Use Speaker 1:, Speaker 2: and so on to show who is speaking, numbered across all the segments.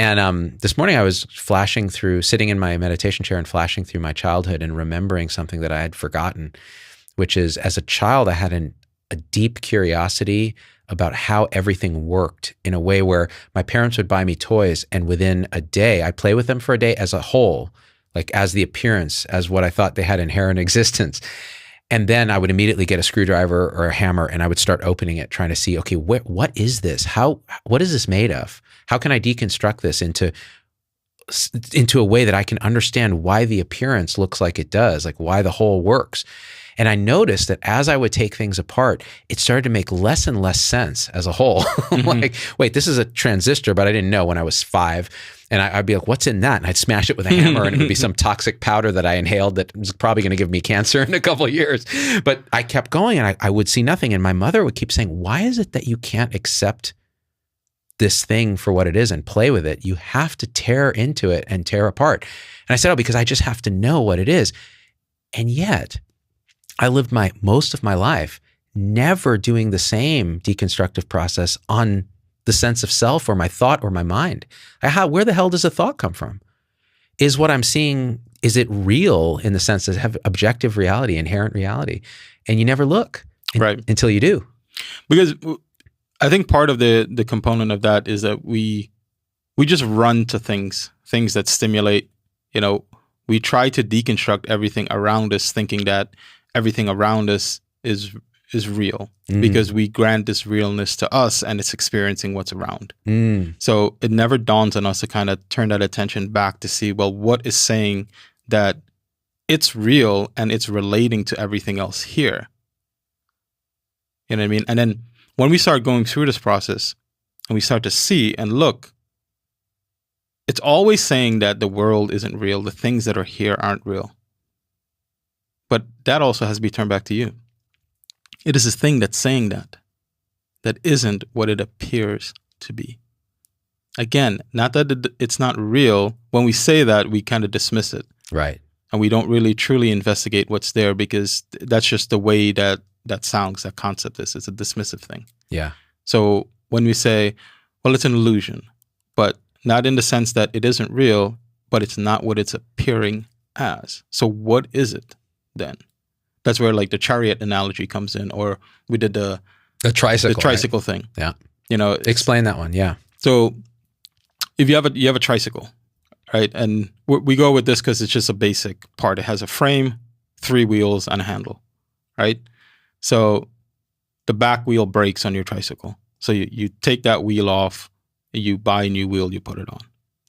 Speaker 1: And this morning I was sitting in my meditation chair and flashing through my childhood and remembering something that I had forgotten, which is, as a child, I had a deep curiosity about how everything worked in a way where my parents would buy me toys, and within a day, I'd play with them for a day as a whole, like as the appearance, as what I thought they had inherent existence. And then I would immediately get a screwdriver or a hammer, and I would start opening it, trying to see, okay, what is this? What is this made of? How can I deconstruct this into a way that I can understand why the appearance looks like it does, like why the whole works? And I noticed that as I would take things apart, it started to make less and less sense as a whole. Like, wait, this is a transistor, but I didn't know when I was 5. And I'd be like, what's in that? And I'd smash it with a hammer, and it would be some toxic powder that I inhaled that was probably going to give me cancer in a couple of years. But I kept going, and I would see nothing. And my mother would keep saying, why is it that you can't accept this thing for what it is and play with it? You have to tear into it and tear apart. And I said, because I just have to know what it is. And yet, I lived most of my life never doing the same deconstructive process on the sense of self or my thought or my mind. Where the hell does a thought come from? Is what I'm seeing, is it real in the sense that have objective reality, inherent reality? And you never look until you do.
Speaker 2: Because I think part of the component of that is that we just run to things that stimulate. We try to deconstruct everything around us, thinking that everything around us is real because we grant this realness to us and it's experiencing what's around. So it never dawns on us to kind of turn that attention back to see, well, what is saying that it's real and it's relating to everything else here? You know what I mean? And then when we start going through this process and we start to see and look, it's always saying that the world isn't real. The things that are here aren't real. But that also has to be turned back to you. It is this thing that's saying that isn't what it appears to be. Again, not that it's not real. When we say that, we kind of dismiss it.
Speaker 1: Right.
Speaker 2: And we don't really truly investigate what's there because that's just the way that sounds, that concept is. It's a dismissive thing.
Speaker 1: Yeah.
Speaker 2: So when we say, well, it's an illusion, but not in the sense that it isn't real, but it's not what it's appearing as. So what is it then? That's where like the chariot analogy comes in, or we did the tricycle thing.
Speaker 1: Yeah. Explain that one. Yeah.
Speaker 2: So if you have a tricycle, right? And we go with this because it's just a basic part. It has a frame, 3 wheels, and a handle, right? So the back wheel breaks on your tricycle. So you take that wheel off, you buy a new wheel, you put it on.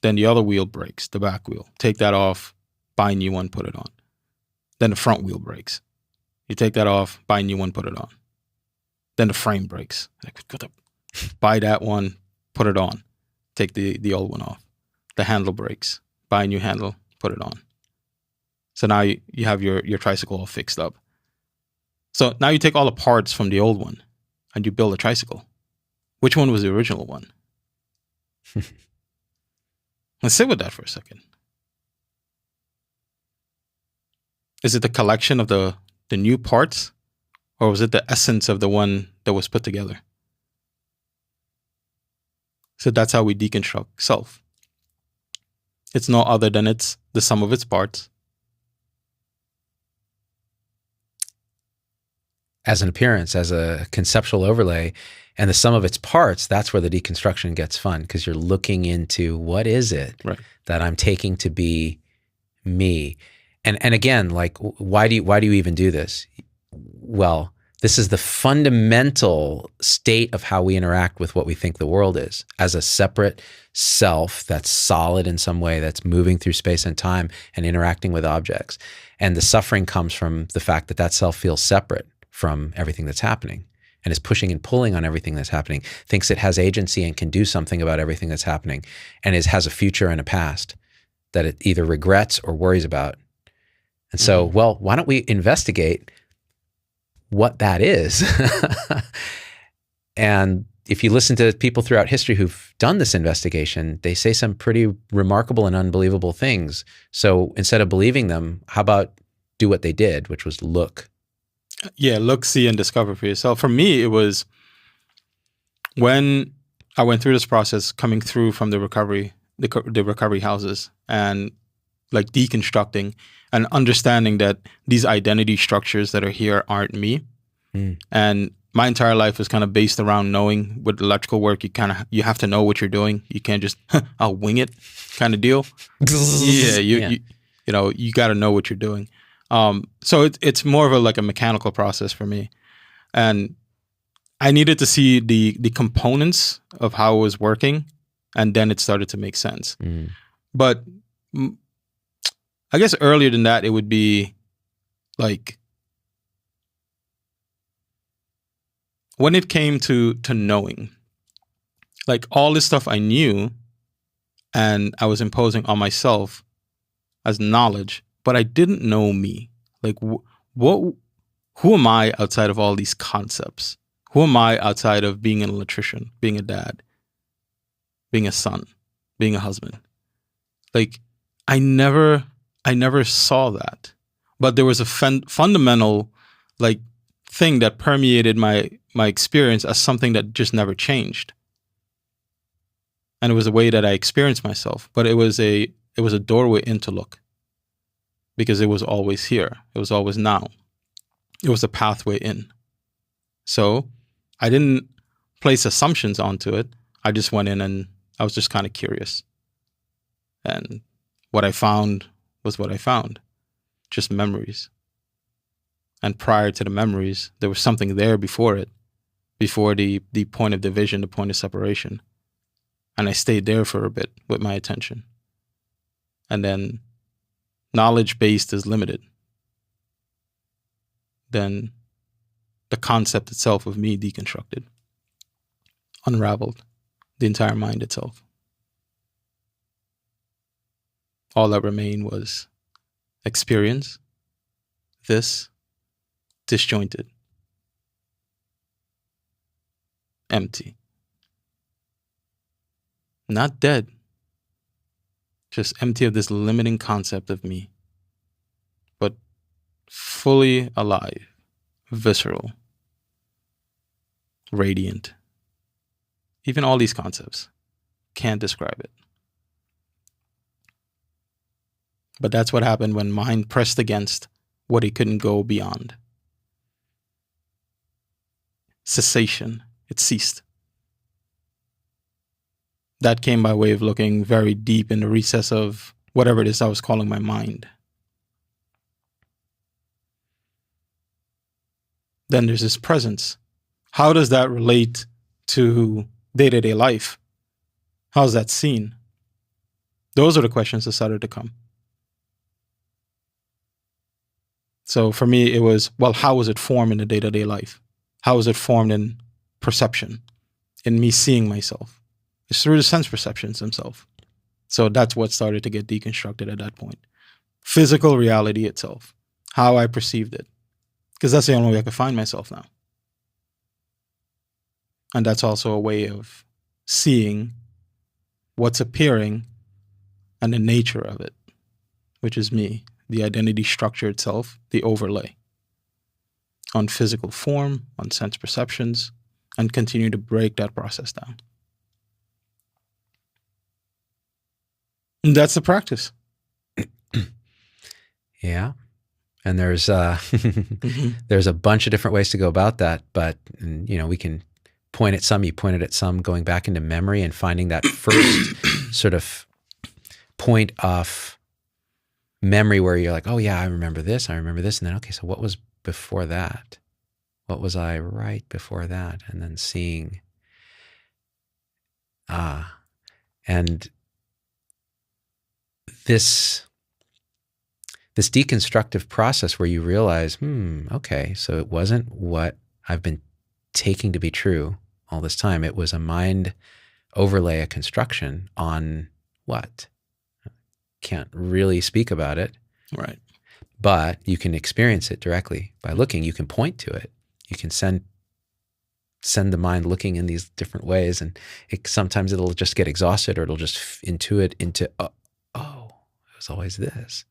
Speaker 2: Then the other wheel breaks, the back wheel. Take that off, buy a new one, put it on. Then the front wheel breaks. You take that off, buy a new one, put it on. Then the frame breaks. Buy that one, put it on. Take the old one off. The handle breaks. Buy a new handle, put it on. So now you have your tricycle all fixed up. So now you take all the parts from the old one and you build a tricycle. Which one was the original one? Let's sit with that for a second. Is it the collection of the new parts, or was it the essence of the one that was put together? So that's how we deconstruct self. It's no other than it's the sum of its parts.
Speaker 1: As an appearance, as a conceptual overlay, and the sum of its parts, that's where the deconstruction gets fun, because you're looking into what is it that I'm taking to be me. And again, like, why do you even do this? Well, this is the fundamental state of how we interact with what we think the world is, as a separate self that's solid in some way, that's moving through space and time and interacting with objects. And the suffering comes from the fact that self feels separate from everything that's happening and is pushing and pulling on everything that's happening, thinks it has agency and can do something about everything that's happening, and has a future and a past that it either regrets or worries about. And so, well, why don't we investigate what that is? And if you listen to people throughout history who've done this investigation, they say some pretty remarkable and unbelievable things. So instead of believing them, how about do what they did, which was look?
Speaker 2: Yeah, look, see, and discover for yourself. For me, it was when I went through this process, coming through from the recovery the recovery houses and like deconstructing and understanding that these identity structures that are here aren't me. And my entire life was kind of based around knowing with electrical work, you have to know what you're doing. You can't just, I'll wing it kind of deal. You got to know what you're doing. So it's more of a mechanical process for me. And I needed to see the components of how it was working, and then it started to make sense. But I guess earlier than that, it would be like when it came to knowing, like all this stuff I knew and I was imposing on myself as knowledge, but I didn't know me. Like who am I outside of all these concepts? Who am I outside of being an electrician, being a dad, being a son, being a husband? Like I never saw that, but there was a fundamental like thing that permeated my experience as something that just never changed. And it was a way that I experienced myself, but it was a doorway into look, because it was always here. It was always now. It was a pathway in. So I didn't place assumptions onto it. I just went in and I was just kind of curious. And what I found was what I found, just memories. And prior to the memories, there was something there before it, before the point of division, the point of separation. And I stayed there for a bit with my attention. And then knowledge-based is limited. Then the concept itself of me deconstructed, unraveled, the entire mind itself. All that remained was experience, this, disjointed, empty. Not dead, just empty of this limiting concept of me, but fully alive, visceral, radiant. Even all these concepts, can't describe it. But that's what happened when mind pressed against what it couldn't go beyond. Cessation, it ceased. That came by way of looking very deep in the recess of whatever it is I was calling my mind. Then there's this presence. How does that relate to day-to-day life? How's that seen? Those are the questions that started to come. So for me, it was, well, how was it formed in the day-to-day life? How was it formed in perception, in me seeing myself? It's through the sense perceptions themselves. So that's what started to get deconstructed at that point. Physical reality itself, how I perceived it. Because that's the only way I could find myself now. And that's also a way of seeing what's appearing and the nature of it, which is me, the identity structure itself, the overlay on physical form, on sense perceptions, and continue to break that process down. And that's the practice.
Speaker 1: Yeah. And there's there's a bunch of different ways to go about that, but we can point at some. You pointed at some, going back into memory and finding that first sort of point of memory where you're like, oh yeah, I remember this, and then okay, so what was before that? What was I right before that? And then seeing, and this deconstructive process where you realize, okay, so it wasn't what I've been taking to be true all this time. It was a mind overlay, a construction on what? Can't really speak about it.
Speaker 2: Right.
Speaker 1: But you can experience it directly by looking. You can point to it. You can send the mind looking in these different ways, and sometimes it'll just get exhausted, or it'll just intuit into, oh, it was always this.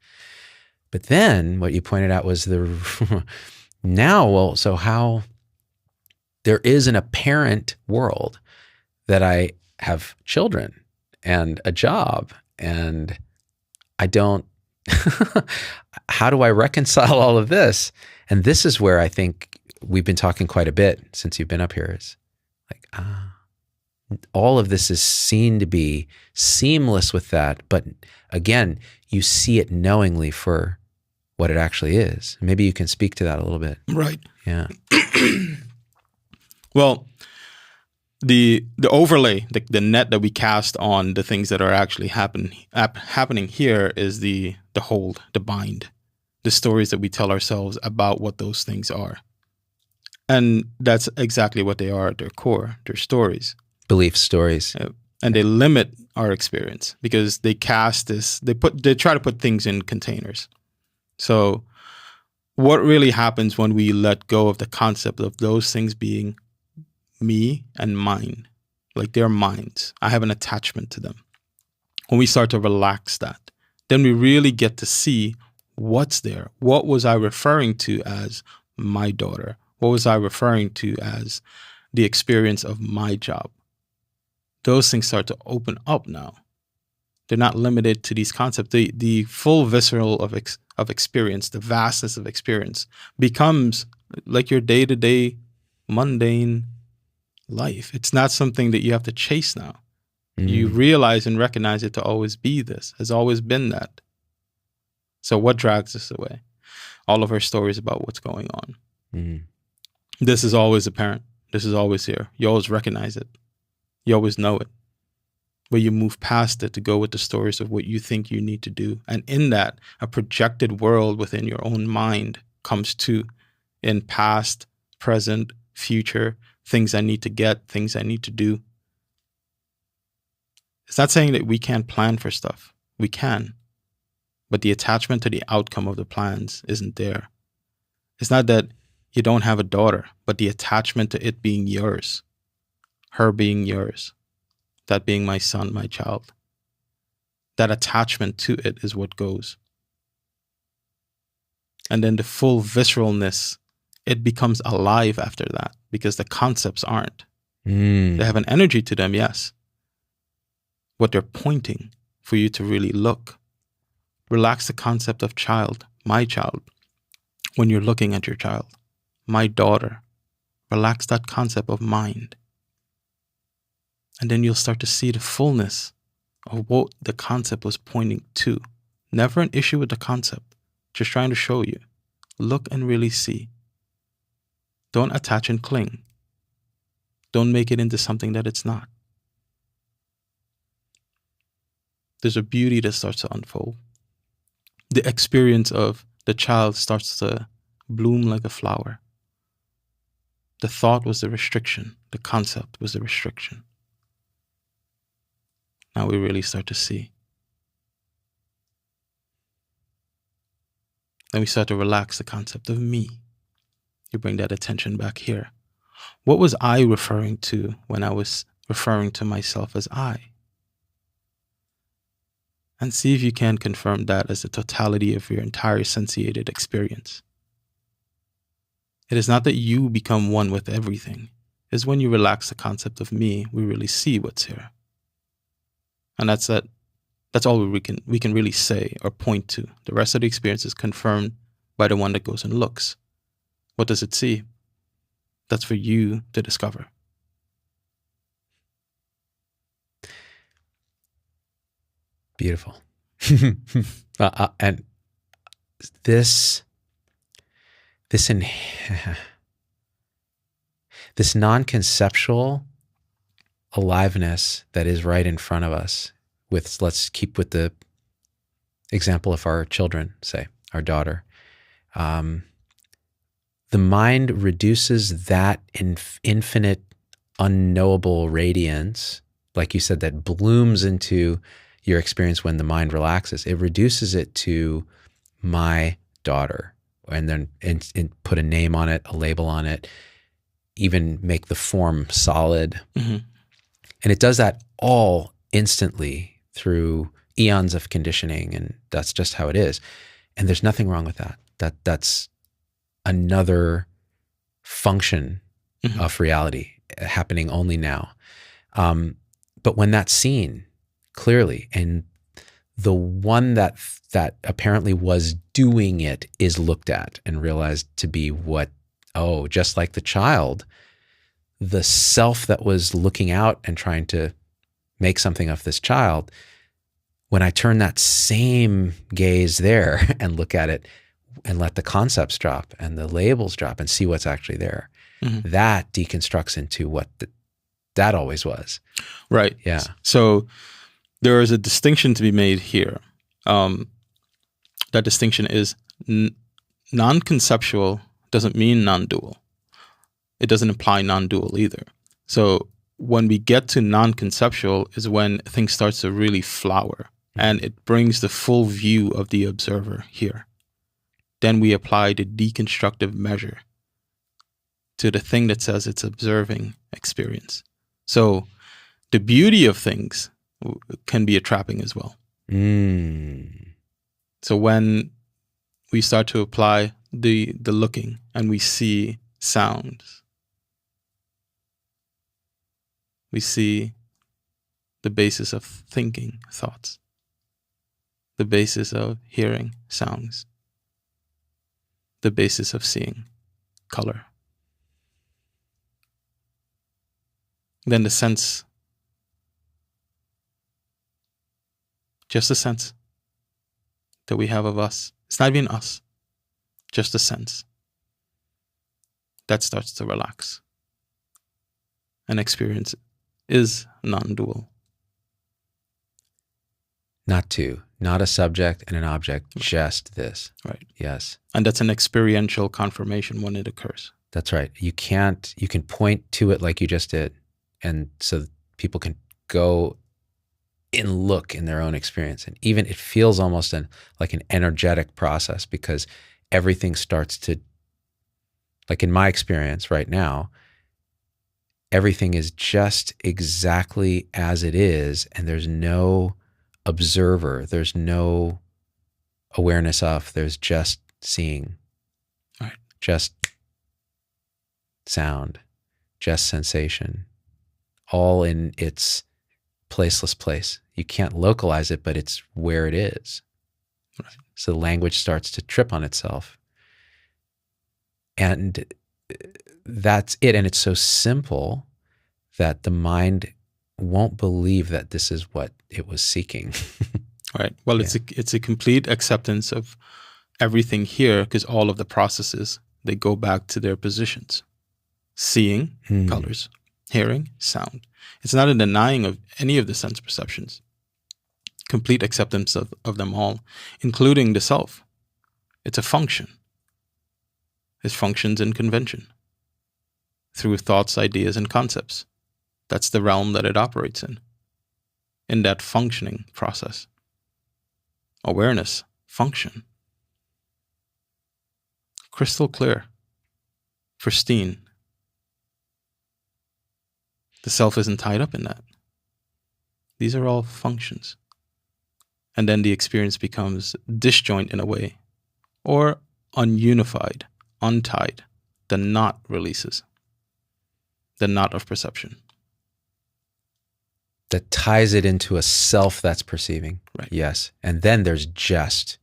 Speaker 1: But then what you pointed out was so how there is an apparent world that I have children and a job, and I don't, how do I reconcile all of this? And this is where I think we've been talking quite a bit since you've been up here. Is like, all of this is seen to be seamless with that. But again, you see it knowingly for what it actually is. Maybe you can speak to that a little bit.
Speaker 2: Right.
Speaker 1: Yeah.
Speaker 2: Well, the overlay, the net that we cast on the things that are actually happening here is the hold, the bind, the stories that we tell ourselves about what those things are. And that's exactly what they are at their core. They're stories.
Speaker 1: Belief stories.
Speaker 2: And they limit our experience because they cast this, they try to put things in containers. So what really happens when we let go of the concept of those things being me and mine, like they're mines, I have an attachment to them. When we start to relax that, then we really get to see what's there. What was I referring to as my daughter? What was I referring to as the experience of my job? Those things start to open up now. They're not limited to these concepts. The full visceral of experience, the vastness of experience becomes like your day-to-day mundane life. It's not something that you have to chase now. You realize and recognize it to always be this, has always been that. So what drags us away? All of our stories about what's going on. This is always apparent. This is always here. You always recognize it. You always know it. But you move past it to go with the stories of what you think you need to do. And in that, a projected world within your own mind comes to, in past, present, future, things I need to get, things I need to do. It's not saying that we can't plan for stuff. We can. But the attachment to the outcome of the plans isn't there. It's not that you don't have a daughter, but the attachment to it being yours, her being yours, that being my son, my child. That attachment to it is what goes. And then the full visceralness, it becomes alive after that because the concepts aren't. They have an energy to them, yes. What they're pointing for you to really look. Relax the concept of child, my child, when you're looking at your child. My daughter. Relax that concept of mind. And then you'll start to see the fullness of what the concept was pointing to. Never an issue with the concept. Just trying to show you. Look and really see. Don't attach and cling. Don't make it into something that it's not. There's a beauty that starts to unfold. The experience of the child starts to bloom like a flower. The thought was the restriction. The concept was the restriction. Now we really start to see. Then we start to relax the concept of me. You bring that attention back here. What was I referring to when I was referring to myself as I? And see if you can confirm that as the totality of your entire sentiated experience. It is not that you become one with everything. It's when you relax the concept of me, we really see what's here. And that's it. That's all we can really say or point to. The rest of the experience is confirmed by the one that goes and looks. What does it see? That's for you to discover.
Speaker 1: Beautiful. And this non-conceptual aliveness that is right in front of us, let's keep with the example of our children, say, our daughter. The mind reduces that infinite, unknowable radiance, like you said, that blooms into your experience when the mind relaxes. It reduces it to my daughter, and then and put a name on it, a label on it, even make the form solid. Mm-hmm. And it does that all instantly through eons of conditioning, and that's just how it is. And there's nothing wrong with that. That's another function of reality happening only now. But when that's seen, clearly. And the one that apparently was doing it is looked at and realized to be what, just like the child, the self that was looking out and trying to make something of this child, when I turn that same gaze there and look at it and let the concepts drop and the labels drop and see what's actually there, that deconstructs into what that always was.
Speaker 2: Right.
Speaker 1: Yeah.
Speaker 2: So there is a distinction to be made here. That distinction is non-conceptual doesn't mean non-dual. It doesn't imply non-dual either. So when we get to non-conceptual is when things start to really flower and it brings the full view of the observer here. Then we apply the deconstructive measure to the thing that says it's observing experience. So the beauty of things can be a trapping as well. So when we start to apply the looking and we see sounds, we see the basis of thinking thoughts, the basis of hearing sounds, the basis of seeing color. Then the sense, just a sense that we have of us. It's not even us, just a sense. That starts to relax. And experience is non-dual.
Speaker 1: Not two, not a subject and an object, just this.
Speaker 2: Right.
Speaker 1: Yes.
Speaker 2: And that's an experiential confirmation when it occurs.
Speaker 1: That's right. You can point to it like you just did. And so people can go and look in their own experience. And even it feels almost like an energetic process because everything starts to, like in my experience right now, everything is just exactly as it is. And there's no observer. There's no awareness of, there's just seeing,
Speaker 2: right.
Speaker 1: Just sound, just sensation, all in its placeless place. You can't localize it, but it's where it is.
Speaker 2: Right.
Speaker 1: So the language starts to trip on itself. And that's it. And it's so simple that the mind won't believe that this is what it was seeking.
Speaker 2: Right. Well, it's a complete acceptance of everything here because all of the processes, they go back to their positions. Seeing, colors, hearing, sound. It's not a denying of any of the sense perceptions. Complete acceptance of them all, including the self. It's a function. It functions in convention through thoughts, ideas, and concepts. That's the realm that it operates in that functioning process. Awareness, function. Crystal clear, pristine. The self isn't tied up in that. These are all functions. And then the experience becomes disjoint in a way, or ununified, untied. The knot releases. The knot of perception.
Speaker 1: That ties it into a self that's perceiving.
Speaker 2: Right.
Speaker 1: Yes. And then there's just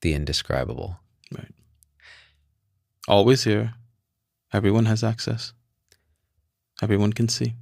Speaker 1: the indescribable.
Speaker 2: Right. Always here. Everyone has access. Everyone can see.